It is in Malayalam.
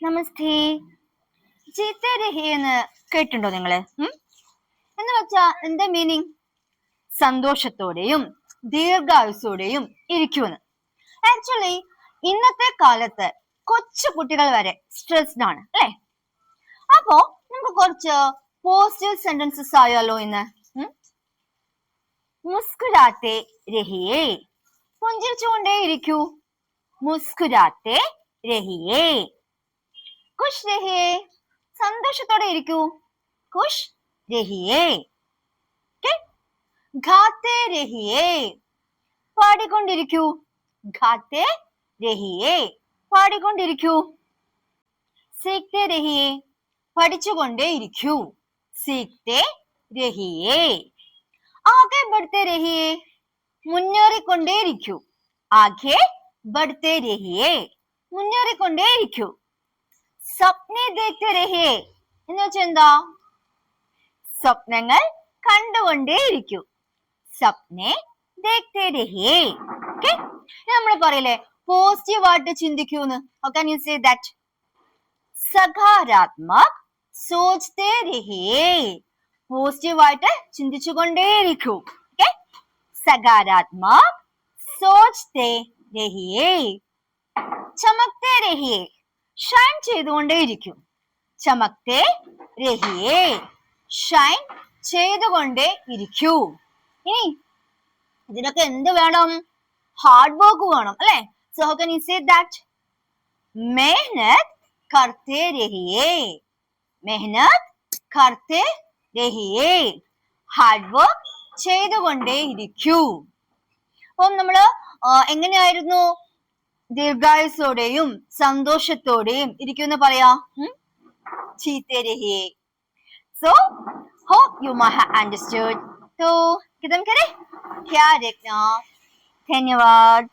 നമസ്തേ. ജീത്തെ രഹി എന്ന് കേട്ടിട്ടുണ്ടോ നിങ്ങള്? എന്ന് വെച്ചാ എന്താ മീനിങ്? സന്തോഷത്തോടെയും ദീർഘായുസോടെയും ഇരിക്കുമെന്ന്. ആക്ച്വലി ഇന്നത്തെ കാലത്ത് കൊച്ചു കുട്ടികൾ വരെ സ്ട്രെസ്ഡ് ആണ് അല്ലെ? അപ്പോ നമുക്ക് കുറച്ച് പോസിറ്റീവ് സെന്റൻസസ് ആയാലോ ഇന്ന്? മുസ്കുരാത്തെ രഹിയേ, പുഞ്ചിരിച്ചുകൊണ്ടേ ഇരിക്കൂ. മുസ്കുരാത്തെ രഹിയേ. ഖുഷ് രഹിയേ, സന്തോഷത്തോടെ ഇരിക്കൂ. ഖുഷ് രഹിയേ. ഖാത്തെ രഹിയേ, പാടിക്കൊണ്ടിരിക്കൂ. ഖാത്തെ രഹിയേ, പാടിക്കൊണ്ടിരിക്കൂ. സീഖ്തേ രഹിയേ, പഠിച്ചുകൊണ്ടേ ഇരിക്കൂ. സീഖ്തേ രഹിയേ. ആകെ ബഡ്തേ രഹിയേ, മുന്നേറിക്കൊണ്ടേയിരിക്കൂ. ആകെ ബഡ്തേ രഹിയേ, മുന്നേറിക്കൊണ്ടേയിരിക്കൂ. സ്വപ്നെ ദേഖ്തേ രഹിയേ എന്ന് വെച്ചാൽ എന്താ? സ്വപ്നങ്ങൾ കണ്ടുകൊണ്ടേയിരിക്കൂ. സ്വപ്നെ ദേഖ്തേ രഹിയേ. നമ്മൾ പറയില്ലേ പോസിറ്റീവ് ആയിട്ട് ചിന്തിക്കൂന്ന്. How can you say that? സകാരാത്മക് സോച്തേ രഹിയേ, പോസിറ്റീവ് ആയിട്ട് ചിന്തിച്ചുകൊണ്ടേയിരിക്കൂ. സകാരാത്മക് സോച്തേ രഹിയേ. ചമക്തേ രഹിയേ, ഷൈൻ ചെയ്തുകൊണ്ടേയിരിക്കും. ചമക്തേ രഹിയേ, ഷൈൻ ചെയ്തുകൊണ്ടേ ഇരിക്കൂ. ഇനി ഇതിനൊക്കെ എന്ത് വേണം? ഹാർഡ് വർക്ക് വേണം അല്ലെ? So how can you say that? മെഹനത് കർത്തേ രഹിയേ. മെഹനത് കർത്തേ രഹിയേ, ഹാർഡ് വർക്ക് ചെയ്തുകൊണ്ടേ ഇരിക്കൂ. അപ്പം നമ്മള് എങ്ങനെയായിരുന്നു ദീർഘായുസോടെയും സന്തോഷത്തോടെയും ഇരിക്കുമെന്ന് പറയാ? ജീത്തെ രഹിയേ. So hope you might have understood. तो खत्म करें? ख्याल रखना. धन्यवाद.